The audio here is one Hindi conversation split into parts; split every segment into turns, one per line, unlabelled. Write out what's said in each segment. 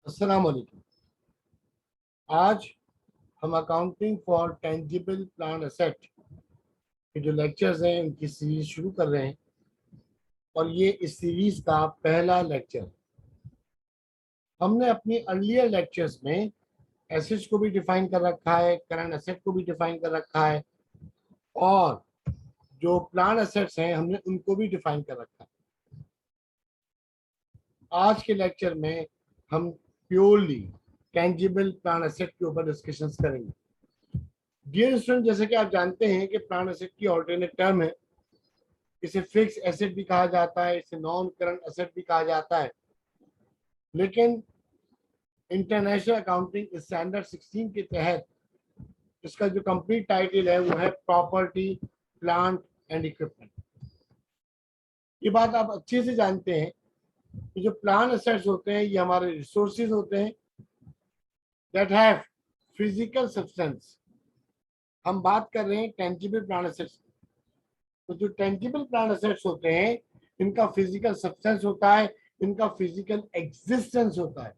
अस्सलाम वालेकुम। आज हम accounting for tangible plan asset के जो लेक्चर्स हैं उनकी सीरीज शुरू कर रहे हैं और ये इस सीरीज का पहला लेक्चर। हमने अपनी अर्लियर लेक्चर्स में एसेट्स को भी डिफाइन कर रखा है, करंट एसेट को भी डिफाइन कर रखा है और जो प्लान एसेट्स हैं हमने उनको भी डिफाइन कर रखा है। आज के लेक्चर में हम प्योरली टेंजिबल प्लान एसेट के ऊपर डिस्कशंस करेंगे। डियर स्टूडेंट, जैसे कि आप जानते हैं कि प्लान एसेट की ऑल्टरनेट टर्म है, इसे फिक्स एसेट भी कहा जाता है, इसे नॉन करंट एसेट भी कहा जाता है। लेकिन इंटरनेशनल अकाउंटिंग स्टैंडर्ड 16 के तहत इसका जो कंप्लीट टाइटल है वो है प्रॉपर्टी, प्लांट एंड इक्विपमेंट। ये बात आप अच्छे से जानते हैं कि जो प्लान एसेट्स होते हैं ये हमारे रिसोर्सेज होते हैं दैट हैव फिजिकल सब्सटेंस। हम बात कर रहे हैं टेंजिबल प्लान एसेट्स। तो जो टेंजिबल प्लान एसेट्स होते हैं इनका फिजिकल सब्सटेंस होता है, इनका फिजिकल एग्जिस्टेंस होता है।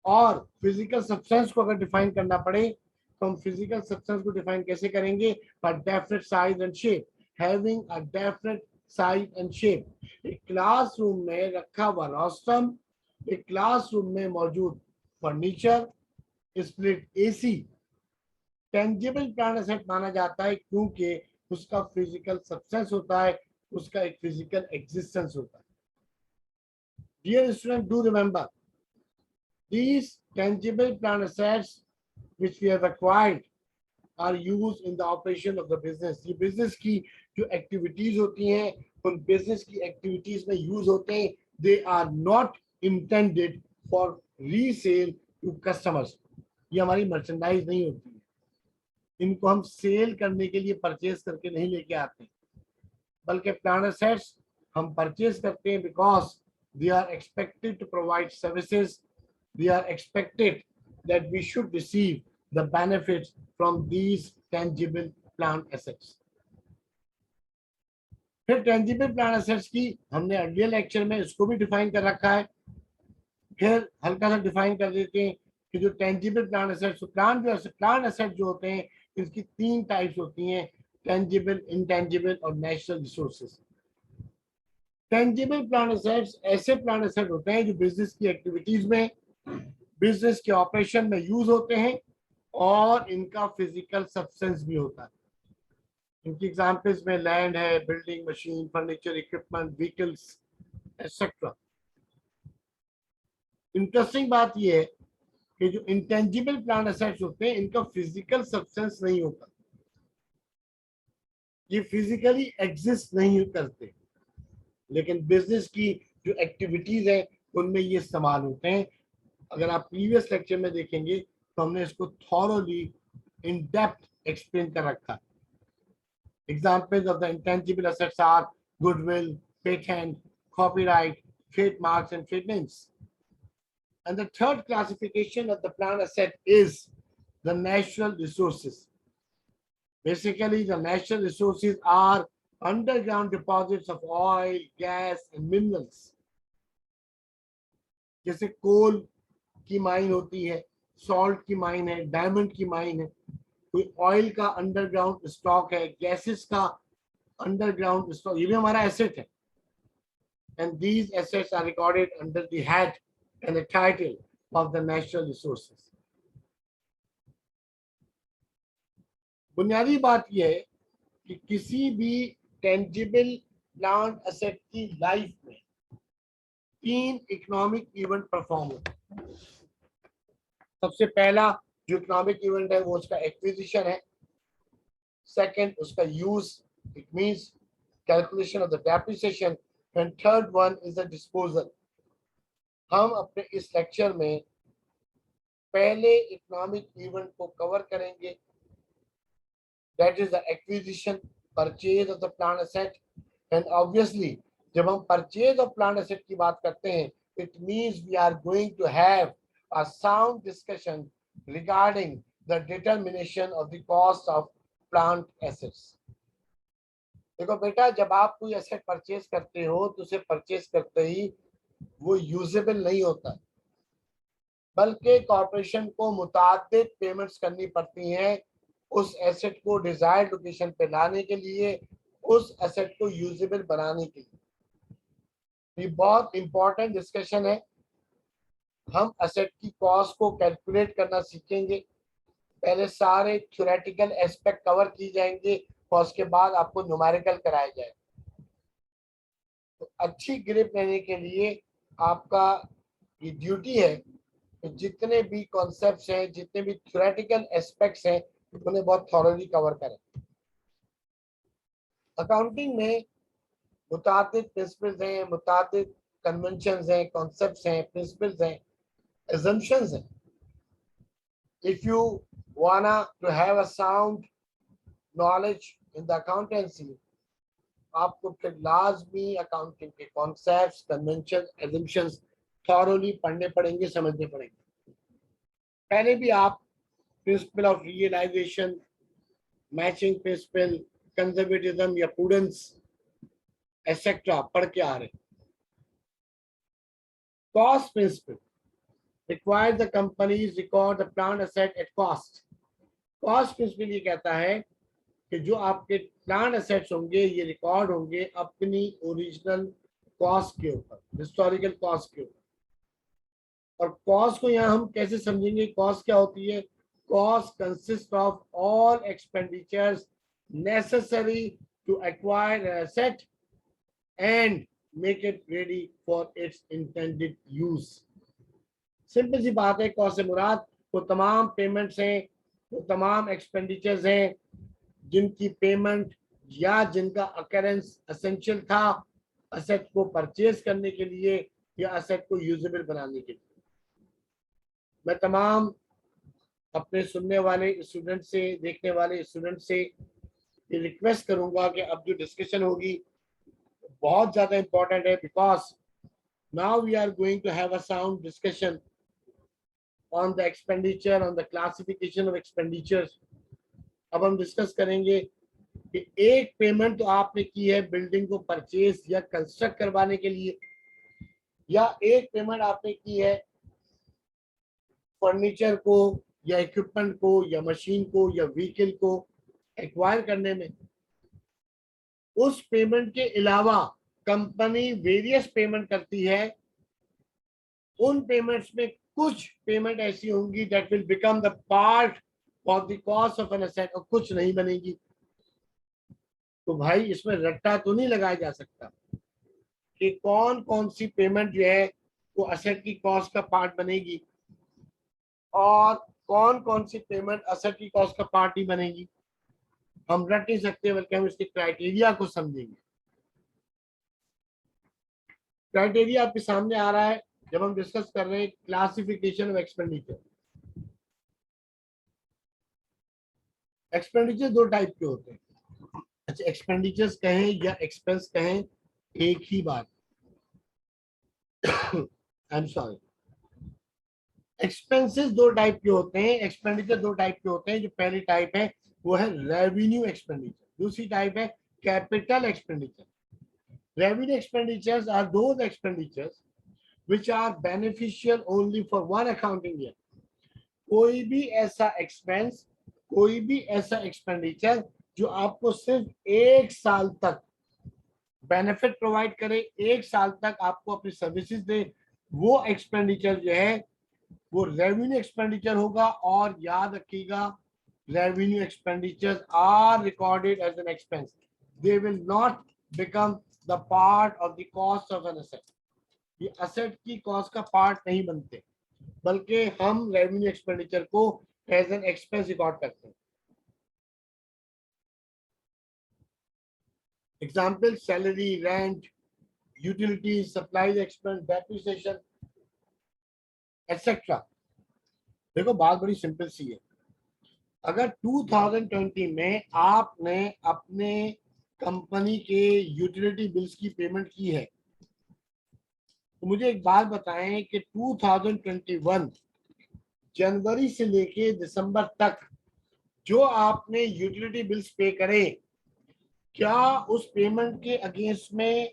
और फिजिकल सब्सटेंस को अगर डिफाइन करना पड़े तो हम फिजिकल सब्सटेंस को डिफाइन कैसे करेंगे? पर definite size and shape, having a definite size and shape. एक क्लासरूम में रखा हुआ रोस्टम, एक क्लासरूम में मौजूद furniture, split AC tangible plan asset माना जाता है क्योंकि उसका फिजिकल सब्सटेंस होता है, उसका एक फिजिकल एग्जिस्टेंस होता है। Dear student, do remember these tangible plant assets which we have acquired are used in the operation of the business। ये बिजनेस की जो एक्टिविटीज होती हैं उन बिजनेस की एक्टिविटीज में यूज होते हैं। They are not intended for resale to customers. ये हमारी मर्चेंडाइज नहीं होती है, इनको हम सेल करने के लिए परचेज करके नहीं लेके आते, बल्कि प्लांट एसेट्स हम परचेज करते हैं because they are expected to provide services, they are expected that we should receive the benefits from these tangible plant assets। फिर tangible plant assets की हमने अगले लेक्चर में इसको भी डिफाइन कर रखा है। फिर हल्का सा डिफाइन कर देते हैं कि जो tangible plant assets, plant asset जो होते हैं इसकी तीन टाइप्स होती हैं, टेंजिबल, इंटेंजिबल और natural resources. Tangible plant assets ऐसे प्लांट एसेट होते हैं जो बिजनेस की एक्टिविटीज में, बिजनेस के ऑपरेशन में यूज होते हैं और इनका फिजिकल सब्सटेंस भी होता है। इनकी एग्जांपल्स में लैंड है, building, machine, furniture, equipment, vehicles etcetera. Interesting बात यह है कि जो इंटेंजिबल प्लांट एसेट्स होते हैं इनका फिजिकल सब्सटेंस नहीं होता, ये फिजिकली एग्जिस्ट नहीं करते, लेकिन बिजनेस की जो एक्टिविटीज है उनमें ये इस्तेमाल होते हैं। अगर आप प्रीवियस लेक्चर में देखेंगे तो हमने इसको थॉरोली इन डेप्थ एक्सप्लेन कर रखा है। Examples of the intangible assets are goodwill, patent, copyright, trademarks and trade names. And the third classification of the plant asset is the natural resources. Basically the natural resources are underground deposits of oil, gas and minerals. जैसे कोल की माइन होती है, सॉल्ट की माइन है, डायमंड की माइन है, कोई ऑयल का अंडरग्राउंड स्टॉक है, गैसेस का अंडरग्राउंड स्टॉक, ये भी हमारा एसेट है। And these assets are recorded under the head and the title of the natural resources. बुनियादी बात यह है कि किसी भी टेंजिबल प्लांट एसेट की लाइफ में तीन इकोनॉमिक इवेंट परफॉर्म होते हैं। सबसे पहला जो इकोनॉमिक इवेंट है वो उसका एक्विजिशन है। सेकंड उसका use, it means calculation of the depreciation. And third one is the disposal. हम अपने इस लेक्चर में पहले इकोनॉमिक इवेंट को कवर करेंगे, that is the acquisition, purchase of the plant asset. And obviously जब हम परचेज ऑफ प्लांट एसेट की बात करते हैं it means we are going to have a sound discussion regarding the determination of the cost of plant assets। देखो बेटा, जब आप कोई एसेट परचेज करते हो तो उसे परचेज करते ही वो यूजेबल नहीं होता, बल्कि कॉर्पोरेशन को मुतादिद पेमेंट्स करनी पड़ती हैं उस एसेट को डिजायर्ड लोकेशन पे लाने के लिए, उस एसेट को यूजेबल बनाने के लिए। ये बहुत इंपॉर्टेंट डिस्कशन है। हम एसेट की कॉस्ट को कैलकुलेट करना सीखेंगे। पहले सारे थ्योरेटिकल एस्पेक्ट कवर की जाएंगे और उसके बाद आपको न्यूमेरिकल कराया जाएगा। तो अच्छी ग्रिप लेने के लिए आपका ये ड्यूटी है कि जितने भी कॉन्सेप्ट्स हैं, जितने भी थ्योरेटिकल एस्पेक्ट्स हैं, उन्हें बहुत थॉरली कवर करें। अकाउंटिंग में मुतादिद प्रिंसिपल्स हैं, मुतादिद कन्वेंशंस हैं, कॉन्सेप्ट्स हैं, प्रिंसिपल्स हैं, assumptions हैं। If you wanna to have a sound knowledge in the accountancy, आपको फिर लाजमी अकाउंटिंग के कॉन्सेप्ट्स, कन्वेंशन, assumptions थॉरली पढ़ने पड़ेंगे, समझने पड़ेंगे। पहले भी आप principle of realisation, matching principle, conservatism या प्रूडेंस एक्सेट्रा पढ़ के आ रहे हैं। Cost principle requires the companies record the plant asset at cost. Cost principle ये कहता है कि जो आपके प्लांट एसेट्स होंगे ये रिकॉर्ड होंगे अपनी ओरिजिनल कॉस्ट के ऊपर, हिस्टोरिकल कॉस्ट के ऊपर। और कॉस्ट को यहाँ हम कैसे समझेंगे? कॉस्ट क्या होती है? Cost consist of all expenditures necessary to acquire asset and make it ready for its intended use. Simple सी बात है, कॉस्ट से मुराद वो तमाम पेमेंट्स हैं, वो तमाम एक्सपेंडिचर्स हैं जिनकी पेमेंट या जिनका अकरेंस एसेंशियल था असेट को परचेज करने के लिए या असेट को यूजेबल बनाने के लिए। मैं तमाम अपने सुनने वाले स्टूडेंट से, देखने वाले स्टूडेंट से ये रिक्वेस्ट करूंगा कि अब जो डिस्कशन होगी बहुत ज़्यादा इंपॉर्टेंट है, because now we are going to have a sound discussion on the expenditure, on the classification of expenditures। अब हम डिस्कस करेंगे कि एक पेमेंट तो आपने की है बिल्डिंग को परचेज या कंस्ट्रक्ट करवाने के लिए, या एक पेमेंट आपने की है फर्नीचर को या इक्विपमेंट को या मशीन को या व्हीकल को एक्वायर करने में। उस पेमेंट के अलावा कंपनी वेरियस पेमेंट करती है। उन पेमेंट्स में कुछ पेमेंट ऐसी होंगी that will become the part of the cost of an asset और कुछ नहीं बनेगी। तो भाई इसमें रट्टा तो नहीं लगाया जा सकता कि कौन कौन सी पेमेंट जो है वो असेट की कॉस्ट का पार्ट बनेगी और कौन कौन सी पेमेंट असेट की कॉस्ट का पार्ट ही बनेगी। हम रट नहीं सकते, बल्कि हम इसके क्राइटेरिया को समझेंगे। क्राइटेरिया आपके सामने आ रहा है जब हम डिस्कस कर रहे हैं क्लासिफिकेशन ऑफ एक्सपेंडिचर। एक्सपेंडिचर दो टाइप के होते हैं। अच्छा, एक्सपेंडिचर्स कहें या एक्सपेंस कहें एक ही बात। I am sorry. एक्सपेंसेस दो टाइप के होते हैं, एक्सपेंडिचर दो टाइप के होते हैं। जो पहली टाइप है वो है रेवेन्यू एक्सपेंडिचर, दूसरी टाइप है capital expenditure. Revenue expenditures are those expenditures which are beneficial only for one accounting year। कोई भी ऐसा एक्सपेंस, कोई भी ऐसा एक्सपेंडिचर जो आपको सिर्फ एक साल तक बेनिफिट प्रोवाइड करे, एक साल तक आपको अपनी सर्विसेज दे, वो एक्सपेंडिचर जो है वो रेवेन्यू एक्सपेंडिचर होगा। और याद रखिएगा, revenue expenditures are recorded as an expense, they will not become the part of the cost of an asset. ये असेट की कॉस्ट का पार्ट नहीं बनते, बल्कि हम रेवेन्यू एक्सपेंडिचर को एज एन एक्सपेंस रिकॉर्ड करते हैं। Example, salary, rent, utility, supply expense, depreciation etcetera. देखो बात बड़ी सिंपल सी है। अगर 2020 में आपने अपने कंपनी के यूटिलिटी बिल्स की पेमेंट की है, तो मुझे एक बात बताएं कि 2021 जनवरी से लेके दिसंबर तक जो आपने यूटिलिटी बिल्स पे करे, क्या उस पेमेंट के अगेंस्ट में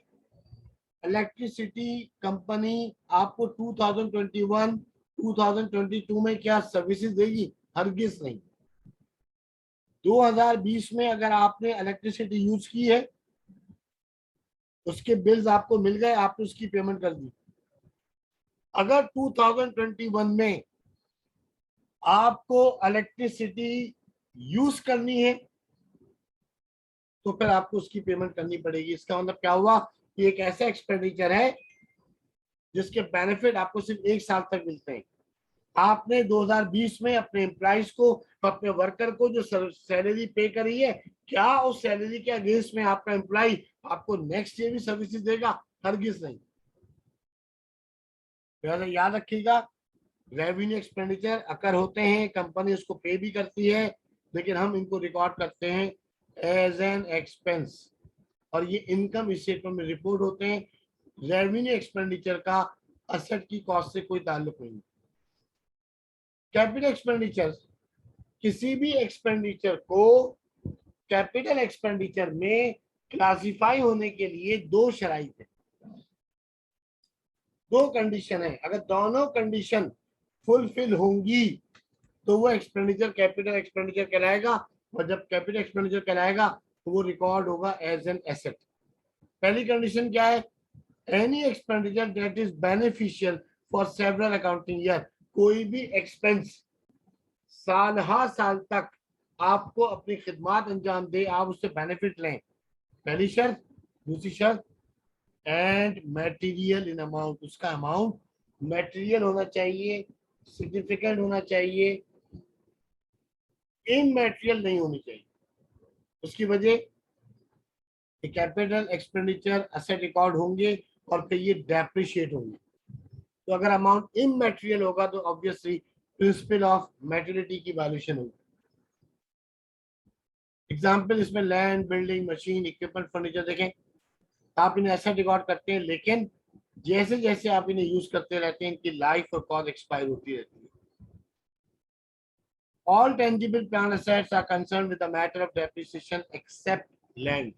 इलेक्ट्रिसिटी कंपनी आपको 2021 2022 में क्या सर्विसेज देगी? हरगिज नहीं। 2020 में अगर आपने इलेक्ट्रिसिटी यूज की है, उसके बिल्स आपको मिल गए, आपने उसकी पेमेंट कर दी। अगर 2021 में आपको इलेक्ट्रिसिटी यूज करनी है तो फिर आपको उसकी पेमेंट करनी पड़ेगी। इसका मतलब क्या हुआ कि एक ऐसा एक्सपेंडिचर है जिसके बेनिफिट आपको सिर्फ 1 साल तक मिलते हैं। आपने 2020 में अपने एम्प्लॉइज को, अपने वर्कर को जो सैलरी पे करी है, क्या उस सैलरी के अगेंस्ट में आपका एम्प्लॉय आपको नेक्स्ट ईयर भी सर्विसेज देगा? हरगिज नहीं। तो याद रखिएगा, रेवेन्यू एक्सपेंडिचर अकर होते हैं, कंपनी उसको पे भी करती है, लेकिन हम इनको रिकॉर्ड करते हैं एज एन एक्सपेंस, और ये इनकम स्टेटमेंट में रिपोर्ट होते हैं। रेवेन्यू एक्सपेंडिचर का असेट की कॉस्ट से कोई ताल्लुक नहीं। कैपिटल एक्सपेंडिचर, किसी भी एक्सपेंडिचर को कैपिटल एक्सपेंडिचर में क्लासिफाई होने के लिए दो शराइत है, दो कंडीशन है। अगर दोनों कंडीशन फुलफिल होंगी तो वो एक्सपेंडिचर कैपिटल एक्सपेंडिचर कहलाएगा, और जब कैपिटल एक्सपेंडिचर कहलाएगा तो वो रिकॉर्ड होगा एज एन एसेट। पहली कंडीशन क्या है? Any expenditure that is beneficial for several accounting year, कोई भी एक्सपेंस साल हर साल तक आपको अपनी खिदमत अंजाम दे, आप उससे बेनिफिट लें, पहली शर्त। दूसरी शर्त, एंड मटेरियल इन अमाउंट, उसका अमाउंट मटेरियल होना चाहिए, सिग्निफिकेंट होना चाहिए, इनमैटेरियल नहीं होनी चाहिए। उसकी वजह, कैपिटल एक्सपेंडिचर असेट रिकॉर्ड होंगे और फिर ये डेप्रिशिएट होंगे। तो अगर अमाउंट इमैटेरियल होगा तो ऑब्वियसली प्रिंसिपल ऑफ मैटेरियलिटी की वैल्यूएशन होगी। एग्जाम्पल इसमें land, building, machine, equipment, furniture देखें, आप इन्हें ऐसा रिकॉर्ड करते हैं, लेकिन जैसे जैसे आप इन्हें यूज करते रहते हैं इनकी लाइफ और कॉस्ट एक्सपायर होती रहती है। All tangible plant assets are concerned with the matter of depreciation except land.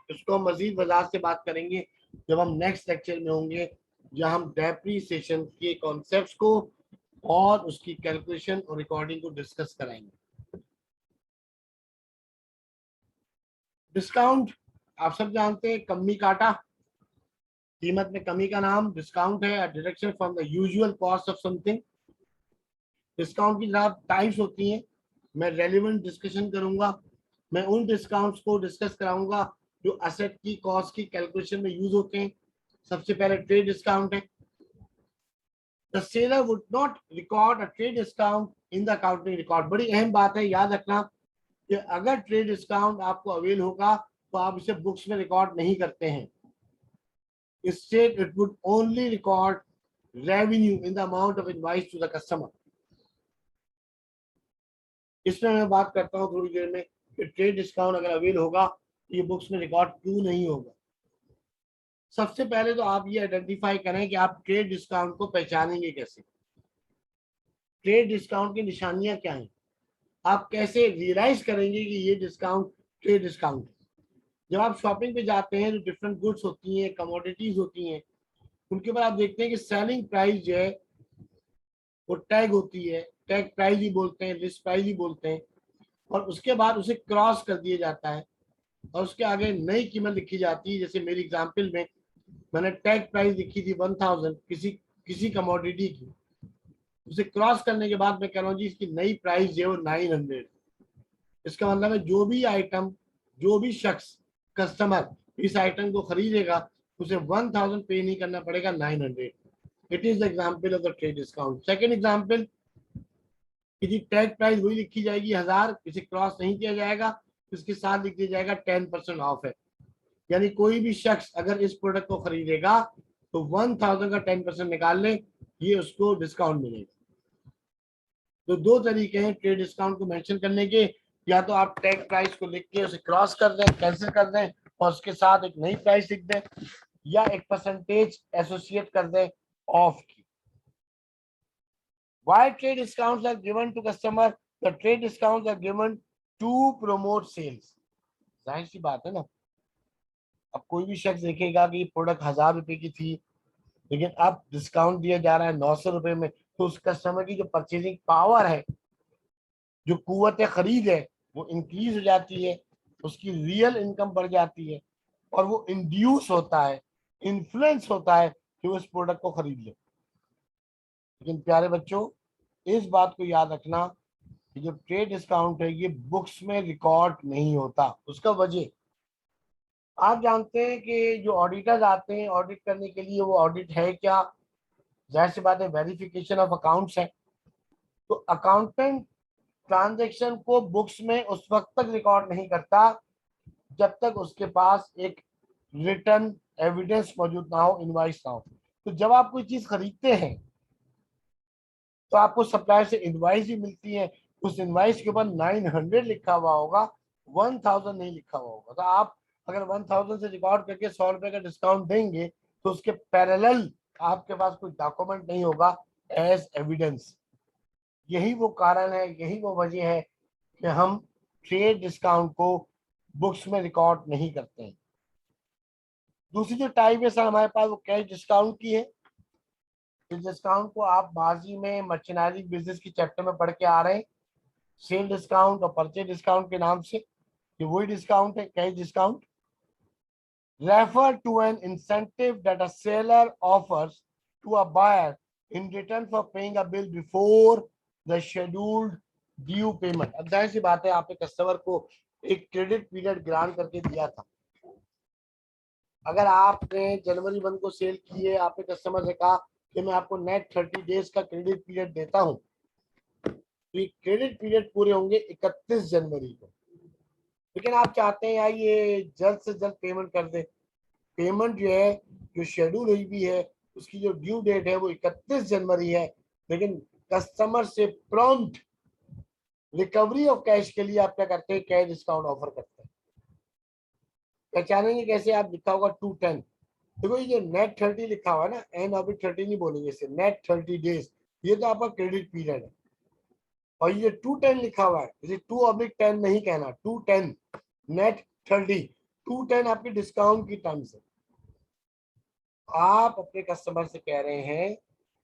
इसको हम मजीद वजाहत से बात करेंगे जब हम नेक्स्ट लेक्चर में होंगे, जहां हम डेप्रीसिएशन के कॉन्सेप्ट्स को और उसकी कैलकुलेशन और रिकॉर्डिंग को डिस्कस कराएंगे। डिस्काउंट आप सब जानते हैं, कमी काटा, कीमत में कमी का नाम डिस्काउंट है, deduction from the usual cost of something. Discount की जनाब टाइप्स होती हैं, मैं रेलिवेंट डिस्कशन करूंगा, मैं उन डिस्काउंट्स को डिस्कस कराऊंगा जो असेट की कॉस्ट की कैलकुलेशन में यूज होते हैं। सबसे पहले ट्रेड डिस्काउंट है। The seller would not record a trade discount in the accounting record. बड़ी अहम बात है, याद रखना कि अगर ट्रेड डिस्काउंट आपको अवेल होगा तो आप इसे बुक्स में रिकॉर्ड नहीं करते हैं। Instead, it would only record revenue in the amount of invoice to the customer. इसमें मैं बात करता हूँ थोड़ी देर में कि ट्रेड डिस्काउंट अगर अवेल होगा तो ये बुक्स में रिकॉर्ड क्यों नहीं होगा। सबसे पहले तो आप ये आइडेंटिफाई करें कि आप ट्रेड डिस्काउंट को पहचानेंगे कैसे। ट्रेड डिस्काउंट की निशानियां क्या हैं, आप कैसे रियलाइज करेंगे कि ये डिस्काउंट ट्रेड डिस्काउंट है। जब आप शॉपिंग पे जाते हैं, जो डिफरेंट गुड्स होती हैं, कमोडिटीज होती हैं, उनके ऊपर आप देखते हैं कि सेलिंग प्राइस जो है वो टैग होती है, टैग प्राइस ही बोलते हैं, लिस्ट प्राइस ही बोलते हैं, और उसके बाद उसे क्रॉस कर दिया जाता है और उसके आगे नई कीमत लिखी जाती है। जैसे मेरी एग्जांपल में मैंने टैग प्राइस लिखी थी 1000 किसी किसी कमोडिटी की, उसे क्रॉस करने के बाद मैं कह रहा हूँ जी इसकी नई प्राइस जो है वो 900। इसका मतलब है जो भी आइटम, जो भी शख्स, कस्टमर इस आइटम को खरीदेगा उसे 1000 पे नहीं करना पड़ेगा, 900। It is the example of the trade discount. Second example, किसी टैग प्राइस वही लिखी जाएगी 1000, इसे क्रॉस नहीं किया जाएगा, इसके साथ लिख दिया जाएगा 10% ऑफ है। यानी कोई भी शख्स अगर इस प्रोडक्ट को खरीदेगा तो 1000 का 10% निकाल ले, ये उसको डिस्काउंट मिलेगा। तो दो तरीके हैं ट्रेड डिस्काउंट को मेंशन करने के, या तो आप टैग प्राइस को लिख के उसे क्रॉस कर दें, कैंसिल कर दें और उसके साथ एक नई प्राइस लिख दें, या एक परसेंटेज एसोसिएट कर दें ऑफ की। Why trade discounts are given to customer? The trade discounts are given to promote sales. जाहिर सी बात है ना, अब कोई भी शख्स देखेगा कि प्रोडक्ट 1000 रुपए की थी लेकिन अब डिस्काउंट दिया जा रहा है 900 रुपए में, तो उस कस्टमर की जो परचेजिंग पावर है, जो कुव्वत खरीद है, वो इंक्रीज हो जाती है, उसकी रियल इनकम बढ़ जाती है और वो इंड्यूस होता है, इन्फ्लुएंस होता है कि वो इस प्रोडक्ट को खरीद ले। लेकिन प्यारे बच्चों, इस बात को याद रखना कि जो ट्रेड डिस्काउंट है ये बुक्स में रिकॉर्ड नहीं होता। उसका वजह आप जानते हैं कि जो ऑडिटर्स आते हैं ऑडिट करने के लिए, वो ऑडिट है क्या? जाहिर सी बात है, वेरिफिकेशन ऑफ अकाउंट्स है। तो अकाउंटेंट ट्रांजैक्शन को बुक्स में उस वक्त तक रिकॉर्ड नहीं करता जब तक उसके पास एक रिटर्न एविडेंस मौजूद ना हो, इनवाइस ना हो। तो जब आप कोई चीज खरीदते हैं तो आपको सप्लायर से इनवाइस भी मिलती है, उस इनवाइस के ऊपर 900 लिखा हुआ होगा, 1000 नहीं लिखा हुआ होगा। तो आप अगर 1000 से रिकॉर्ड करके 100 रुपए का डिस्काउंट देंगे तो उसके पैरेलल आपके पास कोई डॉक्यूमेंट नहीं होगा एज एविडेंस। यही वो कारण है, यही वो वजह है कि हम ट्रेड डिस्काउंट को बुक्स में रिकॉर्ड नहीं करते हैं। दूसरी जो टाइप है सर हमारे पास, वो कैश डिस्काउंट की है। इस डिस्काउंट को आप बाजी में मर्चेंडाइजिंग बिजनेस की चैप्टर में पढ़ के आ रहे हैं, सेल डिस्काउंट और परचेज डिस्काउंट के नाम से। ये वही डिस्काउंट है, cash discount. Refer to an incentive that a seller offers to a buyer in return for paying a bill before the scheduled due payment. अब जाहिर सी बात है, आपने कस्टमर को एक क्रेडिट पीरियड ग्रांट करके दिया था। अगर आपने जनवरी 1 को सेल की है, आपने कस्टमर से कहा कि मैं आपको नेट 30 डेज का क्रेडिट पीरियड देता हूं, तो ये क्रेडिट पीरियड पूरे होंगे 31 जनवरी को। लेकिन आप चाहते हैं यार ये जल्द से जल्द पेमेंट कर दे। पेमेंट जो है, जो शेड्यूल हुई भी है, उसकी जो ड्यू डेट है वो 31 जनवरी है। लेकिन कस्टमर से प्रॉम्प्ट रिकवरी ऑफ कैश के लिए आप क्या करते हैं? कैश डिस्काउंट ऑफर करते हैं। पहचानेंगे कैसे? आप लिखा होगा 210। देखो ये जो नेट 30 लिखा हुआ है ना, एन ऑफ 30 नहीं बोलेंगे इसे, नेट 30 डेज, ये तो आपका क्रेडिट पीरियड है। और ये 210 लिखा हुआ है, इसे 2/10 नहीं कहना, 210 नेट 30, 210 आपकी डिस्काउंट की टर्म्स है। आप अपने कस्टमर से कह रहे हैं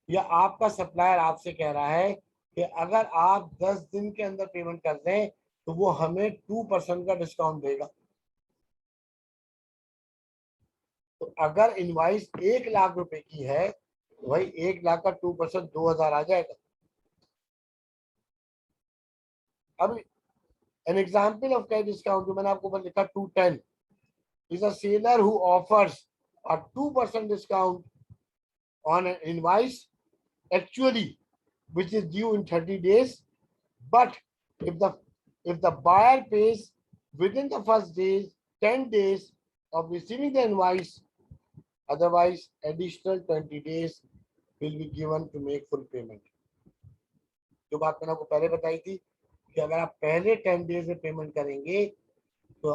या आपका सप्लायर आपसे कह रहा है कि अगर आप 10 दिन के अंदर पेमेंट कर दें तो वो हमें 2% का डिस्काउंट देगा। तो अगर इनवाइस 1 लाख रुपए की है तो भाई 1 लाख का 2% 2000 आ जाएगा। अब an example of cash discount जो मैंने आपको ऊपर लिखा 210 is a seller who offers a 2% discount on an invoice actually which is due in 30 days, but if the buyer pays within the first days 10 days of receiving the invoice, otherwise additional 20 days will be given to make full payment। जो बात मैंने आपको पहले बताई थी कि अगर आप पहले 10 डेज में पेमेंट करेंगे तो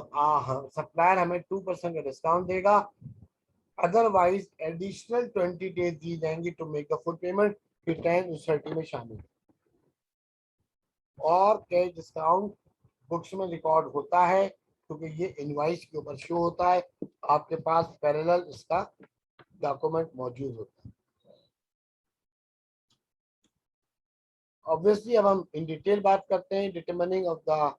सप्लायर हमें 2% का डिस्काउंट देगा, अदरवाइज एडिशनल 20 डेज दी जाएंगी to make the full payment. फिर 10 उस 30 में शामिल। और कैश डिस्काउंट बुक्स में रिकॉर्ड होता है क्योंकि ये इनवाइस के ऊपर शो होता है, आपके पास पैरेलल इसका डॉक्यूमेंट मौजूद होता है। ऑब्वियसली अब हम इन डिटेल बात करते हैं determining of the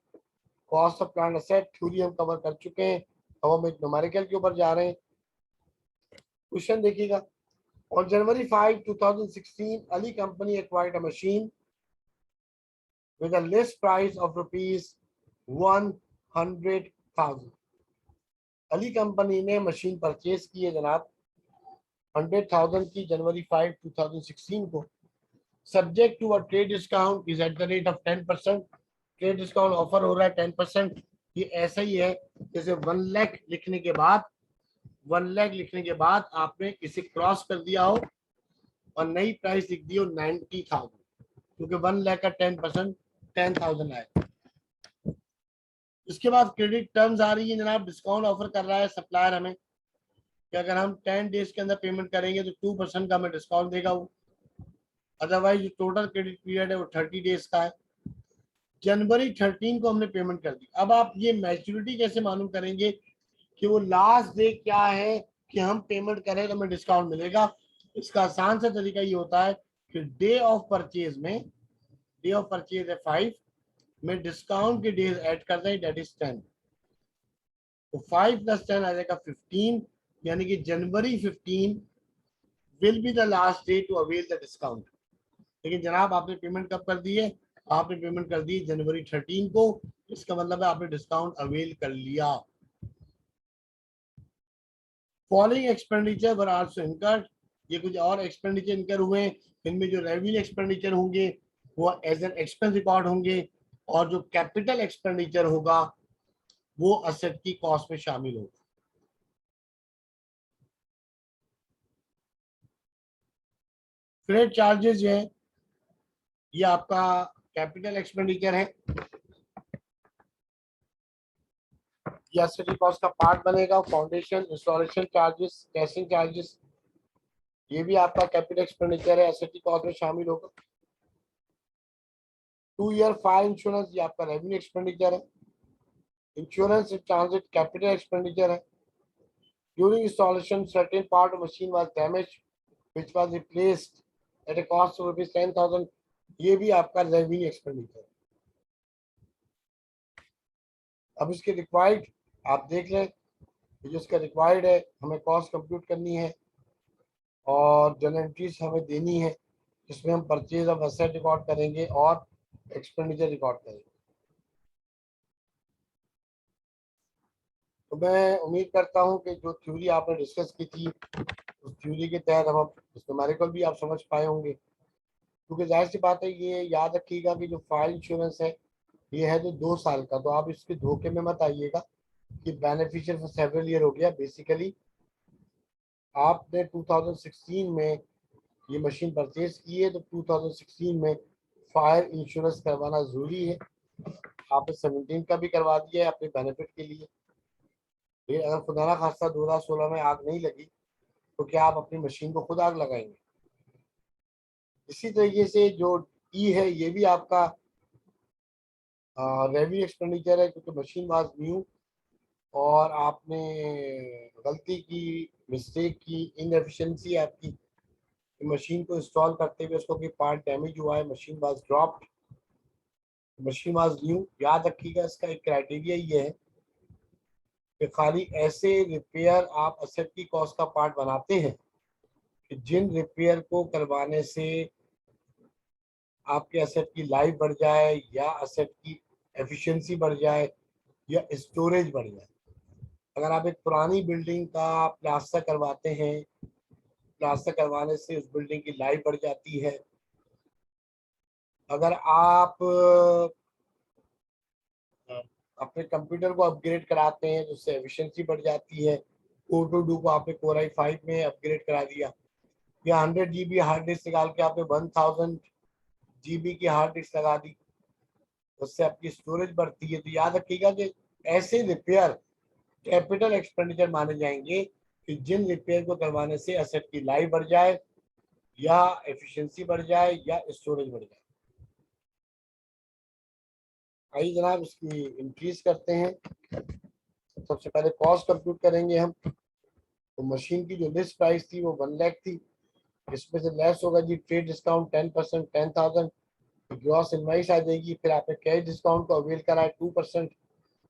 cost of plant asset. Theory हम कवर कर चुके हैं, अब हम एक न्यूमेरिकल के ऊपर जा रहे हैं। क्वेश्चन देखिएगा, on January 5, 2016 Ali company acquired a machine with a list price of rupees 100,000। Ali company ने मशीन परचेज की है जनाब 100,000 की जनवरी 5, 2016 को। Subject to a trade discount is at the rate of 10%। Trade discount offer हो रहा है 10%। ये ऐसा ही है जैसे 1 लाख लिखने के बाद 1 लाख लिखने के बाद आपने इसे क्रॉस कर दिया हो और नई प्राइस लिख दी हो 90,000, क्योंकि 1 लाख का 10% 10,000 आए। इसके बाद क्रेडिट टर्म्स आ रही है जनाब। डिस्काउंट ऑफर कर रहा है सप्लायर हमें कि अगर हम 10 डेज के अंदर पेमेंट करेंगे तो 2% का हमें डिस्काउंट देगा वो, अदरवाइज जो टोटल क्रेडिट पीरियड है वो 30 डेज का है। जनवरी 13 को हमने पेमेंट कर दी। अब आप ये मैच्योरिटी कैसे मालूम करेंगे कि वो लास्ट डे क्या है कि हम पेमेंट करें तो हमें डिस्काउंट मिलेगा? इसका आसान सा तरीका ये होता है फिर डे ऑफ परचेज में, डे ऑफ परचेज है 5 में डिस्काउंट के डेज ऐड कर दें, डेट इज 10। तो 5 + 10 आ जाएगा 15, यानी कि January 15 will be the last day to avail the discount. लेकिन जनाब आपने पेमेंट कब कर दी है? आपने पेमेंट कर दी जनवरी 13 को, इसका मतलब है आपने डिस्काउंट अवेल कर लिया। Following expenditure were also incurred, ये कुछ और एक्सपेंडिचर इनकर हुए, इनमें जो रेवेन्यू एक्सपेंडिचर होंगे वो एज एन एक्सपेंस रिकॉर्ड होंगे, और जो कैपिटल एक्सपेंडिचर होगा वो असेट की कॉस्ट में शामिल होगा। फ्रेट चार्जेस जो है ये आपका कैपिटल एक्सपेंडिचर है, ये एसेट कॉस्ट का पार्ट बनेगा। Foundation, installation charges, cashing charges, ये भी आपका कैपिटल एक्सपेंडिचर है, एसेट कॉस्ट में शामिल होगा। 2 ईयर फायर इंश्योरेंस, ये आपका रेवेन्यू एक्सपेंडिचर है। Insurance in transit capital expenditure है। During installation certain part of machine was damage which was replaced at a cost of ₹10,000, ये भी आपका रेवेन्यू एक्सपेंडिचर है। अब इसके रिक्वायर्ड आप देख लें, जो इसका रिक्वायर्ड है हमें कॉस्ट कंप्यूट करनी है और जर्नल एंट्रीज हमें देनी है, जिसमें हम परचेज ऑफ एसेट रिकॉर्ड करेंगे और एक्सपेंडिचर रिकॉर्ड करेंगे। तो मैं उम्मीद करता हूं कि जो थ्योरी आपने डिस्कस की थी उस थ्योरी के तहत हम इस न्यूमेरिकल भी आप समझ पाए होंगे, क्योंकि जाहिर सी बात है ये याद रखिएगा कि जो फायर इंश्योरेंस है ये है जो 2 साल का, तो आप इसके धोखे में मत आइएगा कि बेनिफिशियल फॉर सेवरल ईयर हो गया। बेसिकली आपने 2016 में ये मशीन परचेज की है, तो 2016 में फायर इंश्योरेंस करवाना जरूरी है। आपने 17 का भी करवा दिया है अपने बेनिफिट के लिए। लेकिन अगर खुदा ना खास्ता 2016 में आग नहीं लगी तो क्या आप अपनी मशीन को खुद आग लगाएंगे? इसी तरीके से जो ई है ये भी आपका रेवेन्यू एक्सपेंडिचर है, क्योंकि मशीन वाज न्यू और आपने गलती की, मिस्टेक की, इनएफिशिएंसी आपकी, मशीन को इंस्टॉल करते हुए उसको कोई पार्ट डैमेज हुआ है, machine was dropped, machine was new. याद रखिएगा इसका एक क्राइटेरिया ये है कि खाली ऐसे रिपेयर आप असेट की कॉस्ट का पार्ट बनाते हैं कि जिन रिपेयर को करवाने से आपके असेट की लाइफ बढ़ जाए, या असेट की एफिशिएंसी बढ़ जाए, या स्टोरेज बढ़ जाए। अगर आप एक पुरानी बिल्डिंग का प्लास्टर करवाते हैं, प्लास्टर करवाने से उस बिल्डिंग की लाइफ बढ़ जाती है। अगर आप अपने कंप्यूटर को अपग्रेड कराते हैं तो उससे एफिशिएंसी बढ़ जाती है। Core2Duo को आपने Core i5 में अपग्रेड करा दिया, या 100 GB हार्ड डिस्क निकाल के आपने 1000 GB की हार्ड डिस्क लगा दी, उससे आपकी स्टोरेज बढ़ती है। तो याद रखिएगा कि ऐसे रिपेयर कैपिटल एक्सपेंडिचर माने जाएंगे कि जिन रिपेयर को करवाने से एसेट की लाइफ बढ़ जाए, या एफिशिएंसी बढ़ जाए, या स्टोरेज बढ़ जाए। आइए जनाब इसकी इंक्रीज करते हैं। सबसे पहले कॉस्ट कंप्यूट करेंगे हम। तो मशीन की जो लिस्ट प्राइस थी वो 1 लाख थी, इसमें से लेस होगा जी ट्रेड डिस्काउंट 10%, 10,000, ग्रॉस इनवाइस आ जाएगी। फिर आपने कैश डिस्काउंट को अवेल करा है 2%,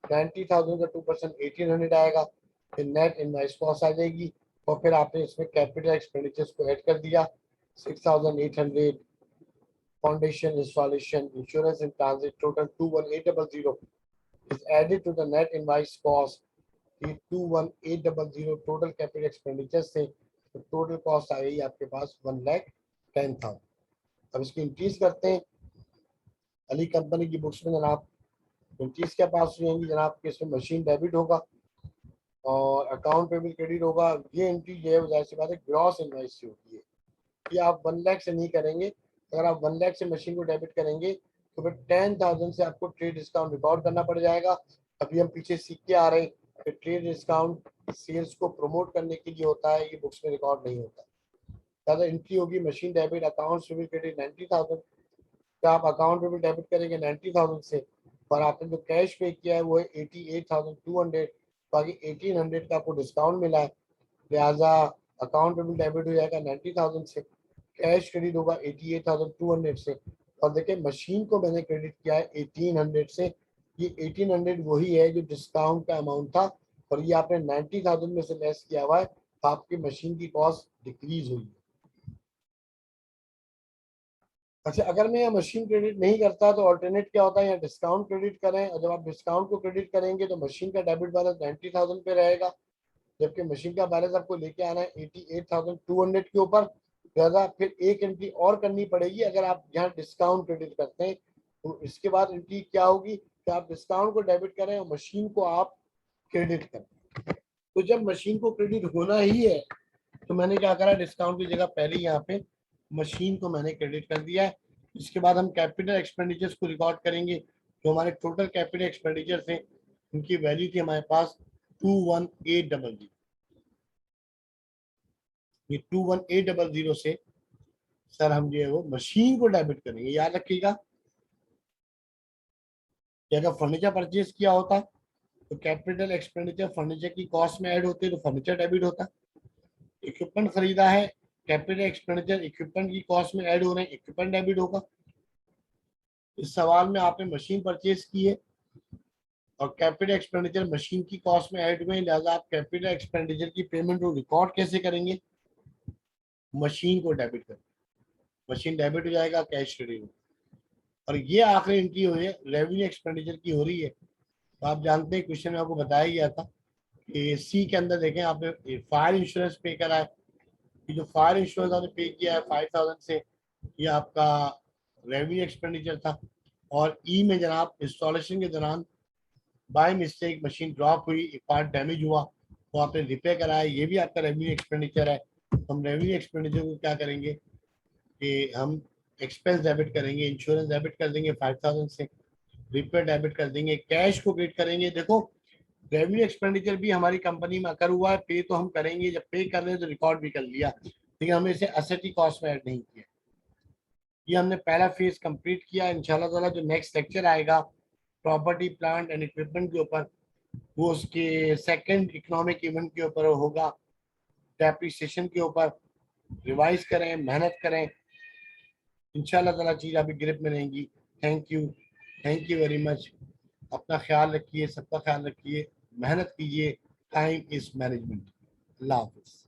90,000 का 2% 1800 आएगा। फिर नेट इनवाइस कॉस्ट आ जाएगी, और फिर आपने इसमें कैपिटल एक्सपेंडिचर्स को ऐड कर दिया 6,800, foundation, installation, insurance in transit, total 21800 is added to the net invoice cost। 21800 total capital expenditure से, तो टोटल कॉस्ट आ गई आपके पास 1,10,000। अब इसको इंक्रीज करते हैं अली कंपनी की बुक्स में जनाब। इंक्रीज क्या पास हुई होंगी जनाब कि इसमें मशीन डेबिट होगा और अकाउंट पेबल क्रेडिट होगा। ये एंट्री जो है वो जाहिर सी बात है ग्रॉस इनवॉइस से होती है, कि आप 1 लाख से नहीं करेंगे। अगर आप 1 लाख से मशीन को डेबिट करेंगे तो फिर 10,000 से आपको ट्रेड डिस्काउंट रिकॉर्ड करना पड़ जाएगा। अभी हम पीछे सीख के आ रहे हैं कि ट्रेड डिस्काउंट सेल्स को प्रमोट करने के लिए होता है, ये बुक्स में रिकॉर्ड नहीं होता। ज़्यादा एंट्री होगी machine debit, account payable credit 90,000, तो आप अकाउंट पेबल डेबिट करेंगे 90,000 से, और आपने जो कैश पे किया है वो है 88,200, बाकी 1800 का आपको डिस्काउंट मिला है, लिहाजा अकाउंट पेबल डेबिट हो जाएगा 90,000 से। कैश क्रेडिट होगा 88,200 से, और देखिए मशीन को मैंने क्रेडिट किया है 1800 से। ये 1800 वही है जो डिस्काउंट का अमाउंट था, और ये आपने 90,000 में से लेस किया हुआ है, तो आपकी मशीन की कॉस्ट डिक्रीज हुई है। अच्छा, अगर मैं यहाँ मशीन क्रेडिट नहीं करता तो ऑल्टरनेट क्या होता है, यहाँ डिस्काउंट क्रेडिट करें, और जब आप डिस्काउंट को क्रेडिट करेंगे तो मशीन का डेबिट बैलेंस 90,000 पे रहेगा, जबकि मशीन का बैलेंस आपको लेके आना है 88,200 के ऊपर। ज्यादा फिर एक एंट्री और करनी पड़ेगी अगर आप यहाँ डिस्काउंट क्रेडिट करते हैं, तो इसके बाद एंट्री क्या होगी कि आप डिस्काउंट को डेबिट करें और मशीन को आप क्रेडिट करें। तो जब मशीन को क्रेडिट होना ही है, तो मैंने क्या करा, डिस्काउंट की जगह पहले ही यहाँ पे मशीन को मैंने क्रेडिट कर दिया है। इसके बाद हम कैपिटल एक्सपेंडिचर्स को रिकॉर्ड करेंगे। जो हमारे टोटल कैपिटल एक्सपेंडिचर थे उनकी वैल्यू थी हमारे पास 21800। ये 21800 से सर हम जो है वो मशीन को डेबिट करेंगे। याद रखिएगा कि अगर फर्नीचर परचेज किया होता तो कैपिटल एक्सपेंडिचर फर्नीचर की कॉस्ट में ऐड होते तो फर्नीचर डेबिट होता। इक्विपमेंट खरीदा है, कैपिटल एक्सपेंडिचर इक्विपमेंट की कॉस्ट में ऐड हो रहे हैं, इक्विपमेंट डेबिट होगा। इस सवाल में आपने मशीन परचेज की है और कैपिटल एक्सपेंडिचर मशीन की कॉस्ट में ऐड हुए, लिहाजा आप कैपिटल एक्सपेंडिचर की पेमेंट को रिकॉर्ड कैसे करेंगे, मशीन को डेबिट करेंगे। मशीन डेबिट हो जाएगा, कैश क्रेडिट हो। और ये आखिरी एंट्री हुई है रेवेन्यू एक्सपेंडिचर की हो रही है। तो आप जानते हैं क्वेश्चन में आपको बताया गया था कि सी के अंदर देखें आपने फायर इंश्योरेंस पे करा है, कि जो फायर इंश्योरेंस आपने पे किया है 5000 से, ये आपका रेवेन्यू एक्सपेंडिचर था। और ई में जनाब इंस्टॉलेशन के दौरान बाय मिस्टेक मशीन ड्रॉप हुई, एक पार्ट डैमेज हुआ, तो आपने रिपेयर कराया, ये भी आपका रेवेन्यू एक्सपेंडिचर है। हम रेवेन्यू एक्सपेंडिचर को क्या करेंगे कि हम एक्सपेंस डेबिट करेंगे, इंश्योरेंस डेबिट कर देंगे 5000 से, रिपेयर डेबिट कर देंगे, कैश को क्रेडिट करेंगे। देखो रेवेन्यू एक्सपेंडिचर भी हमारी कंपनी में अकर हुआ है, पे तो हम करेंगे, जब पे कर रहे हैं तो रिकॉर्ड भी कर लिया, लेकिन हमने इसे एसेट की कॉस्ट में ऐड नहीं किया। ये हमने पहला फेज कंप्लीट किया। इंशाल्लाह ताला जो नेक्स्ट लेक्चर आएगा प्रॉपर्टी प्लांट एंड इक्विपमेंट के ऊपर, वो उसके सेकंड इकोनॉमिक इवेंट के ऊपर होगा, डेप्रिसिएशन के ऊपर। रिवाइज करें, मेहनत करें, इंशाल्लाह ताला चीज़ अभी ग्रिप में रहेंगी। Thank you very much. अपना ख्याल रखिए, सबका ख्याल रखिए, मेहनत कीजिए। Time is management. अल्लाह हाफिज़।